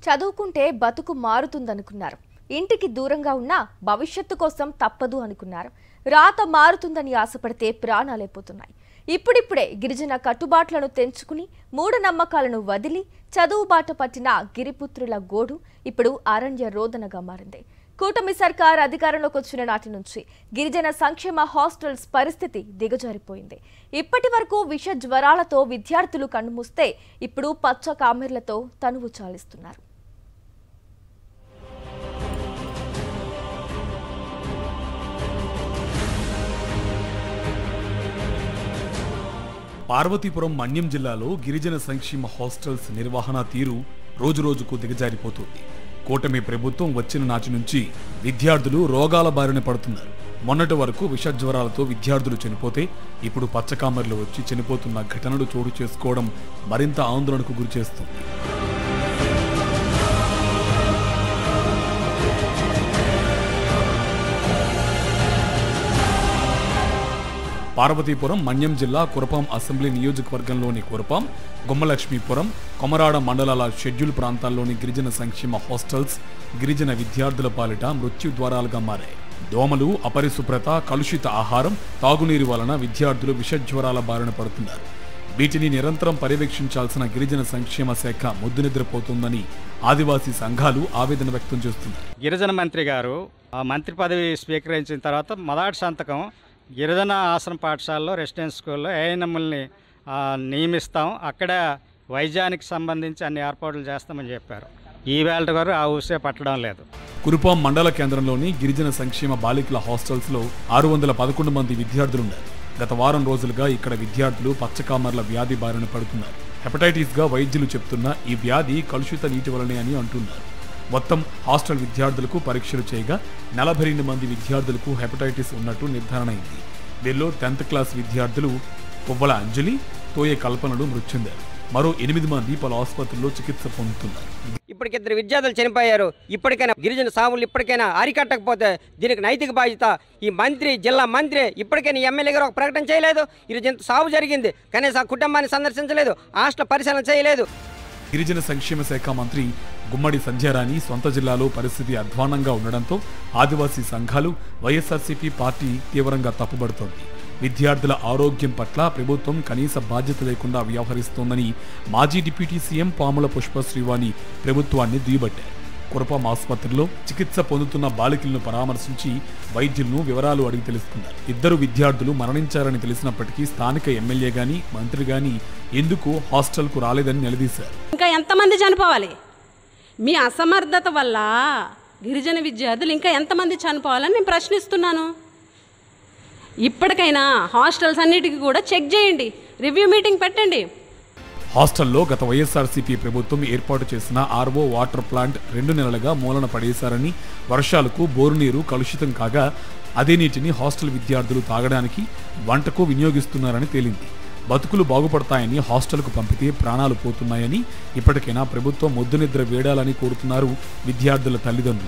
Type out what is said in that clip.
చదువుకుంటే బతుకు మారుతుందనుకున్నారు. ఇంటికి దూరంగా ఉన్న భవిష్యత్తు కోసం తప్పదు అనుకున్నారు. రాత మారుతుందని ఆశపడితే ప్రాణాలైపోతున్నాయి. ఇప్పుడిప్పుడే గిరిజన కట్టుబాట్లను తెంచుకుని మూఢనమ్మకాలను వదిలి చదువు బాట పట్టిన గిరిపుత్రుల గోడు ఇప్పుడు అరణ్య రోదనగా మారింది. కూటమి సర్కార్ అధికారంలోకి వచ్చిన నాటి నుంచి గిరిజన సంక్షేమ హాస్టల్స్ పరిస్థితి దిగజారిపోయింది. ఇప్పటి వరకు విష జ్వరాలతో విద్యార్థులు కన్నుమూస్తే ఇప్పుడు పచ్చ కామెర్లతో తనువు చాలిస్తున్నారు. పార్వతీపురం మన్యం జిల్లాలో గిరిజన సంక్షేమ హాస్టల్స్ నిర్వహణ తీరు రోజురోజుకు దిగజారిపోతుంది. కూటమి ప్రభుత్వం వచ్చిన నాటి నుంచి విద్యార్థులు రోగాల బారిన పడుతున్నారు. మొన్నటి వరకు విషజ్వరాలతో విద్యార్థులు చనిపోతే ఇప్పుడు పచ్చకామర్లు వచ్చి చనిపోతున్న ఘటనలు చోటు చేసుకోవడం మరింత ఆందోళనకు గురిచేస్తుంది. పార్వతీపురం మన్యం జిల్లా కురపాం అసెంబ్లీ నియోజకవర్గంలోని కురపాం, గుమ్మలక్ష్మీపురం, కొమరాడ మండలాల షెడ్యూల్ ప్రాంతాల్లోని గిరిజన సంక్షేమ హాస్టల్స్ గిరిజన విద్యార్థుల పాలిట మృత్యు ద్వారాలుగా మారాయి. దోమలు, అపరిశుభ్రత, కలుషిత ఆహారం, తాగునీరు వలన విద్యార్థులు విషజ్వరాల బారిన పడుతున్నారు. వీటిని నిరంతరం పర్యవేక్షించాల్సిన గిరిజన సంక్షేమ శాఖ ముద్దునిద్రపోతుందని ఆదివాసీ సంఘాలు ఆవేదన వ్యక్తం చేస్తున్నారు. గిరిజన మంత్రి గారు ఆ మంత్రి పదవి స్వీకరించిన తర్వాత మొదటి సంతకం గిరిజన ఆశ్రమ పాఠశాలలో రెసిడెన్స్ స్కూల్లో ఏఎన్ఎంఎల్ని నియమిస్తాం, అక్కడ వైద్యానికి సంబంధించి అన్ని ఏర్పాట్లు చేస్తామని చెప్పారు. ఈ వేళ గారు ఆ ఊసే పట్టడం లేదు. కురుపాం మండల కేంద్రంలోని గిరిజన సంక్షేమ బాలికల హాస్టల్స్లో 611 మంది విద్యార్థులున్నారు. గత వారం రోజులుగా ఇక్కడ విద్యార్థులు పచ్చకామర్ల వ్యాధి బారిన పడుతున్నారు. హెపటైటిస్గా వైద్యులు చెప్తున్న ఈ వ్యాధి కలుషిత నీటి వలనే అని అంటున్నారు. మొత్తం హాస్టల్ విద్యార్థులకు పరీక్షలు చేయగా 42 మంది విద్యార్థులకు హెపటైటిస్ ఉన్నట్టు నిర్ధారణ అయింది. వీరిలో 10th క్లాస్ విద్యార్థులు పువ్వల అంజలి, తోయే కల్పనలు మృతి చెందారు. మరో 8 మంది పలు ఆసుపత్రుల్లో చికిత్స పొందుతున్నారు. ఇప్పటికిద్దరు విద్యార్థులు చనిపోయారు. ఇప్పటికైనా గిరిజన సాములు ఇప్పటికైనా అరికట్టకపోతే దీనికి నైతిక బాధ్యత ఈ మంత్రి, జిల్లా మంత్రి ఇప్పటికైనా ఎమ్మెల్యే గారు ఒక ప్రకటన చేయలేదు. ఈరోజు ఇంత సాగు జరిగింది, కనీసం ఆ కుటుంబాన్ని సందర్శించలేదు, హాస్టల్ పరిశీలన చేయలేదు. గిరిజన సంక్షేమ శాఖ మంత్రి గుమ్మడి సంధ్యారాణి సొంత జిల్లాలో పరిస్థితి అధ్వానంగా ఉండడంతో ఆదివాసీ సంఘాలు, వైఎస్ఆర్సీపీ పార్టీ తీవ్రంగా తప్పుబడుతోంది. విద్యార్థుల ఆరోగ్యం పట్ల ప్రభుత్వం కనీస బాధ్యత లేకుండా వ్యవహరిస్తోందని మాజీ డిప్యూటీ సీఎం పాముల పుష్పశ్రీవాణి ప్రభుత్వాన్ని దుయ్యబట్టారు. కురపాం ఆసుపత్రిలో చికిత్స పొందుతున్న బాలికలను పరామర్శించి వైద్యులను వివరాలు అడిగి తెలుసుకున్నారు. 2 విద్యార్థులు మరణించారని తెలిసినప్పటికీ స్థానిక ఎమ్మెల్యే గాని మంత్రి గాని ఎందుకు హాస్టల్కు రాలేదని నిలదీశారు. ఇంకా ఎంతమంది చనిపోవాలి? మీ అసమర్థత వల్ల గిరిజన విద్యార్థులు ఇంకా ఎంతమంది చనిపోవాలని నేను ప్రశ్నిస్తున్నాను. ఇప్పటికైనా హాస్టల్స్ అన్నిటికీ కూడా చెక్ చేయండి, రివ్యూ మీటింగ్ పెట్టండి. హాస్టల్లో గత వైఎస్ఆర్సీపీ ప్రభుత్వం ఏర్పాటు చేసిన ఆర్ఓ వాటర్ ప్లాంట్ 2 నెలలుగా మూలన పడేశారని, వర్షాలకు బోరు నీరు కలుషితం కాగా అదే నీటిని హాస్టల్ విద్యార్థులు తాగడానికి, వంటకు వినియోగిస్తున్నారని తేలింది. బతుకులు బాగుపడతాయని హాస్టల్కు పంపితే ప్రాణాలు పోతున్నాయని ఇప్పటికైనా ప్రభుత్వం మొద్దునిద్ర వేడాలని కోరుతున్నారు విద్యార్థుల తల్లిదండ్రులు.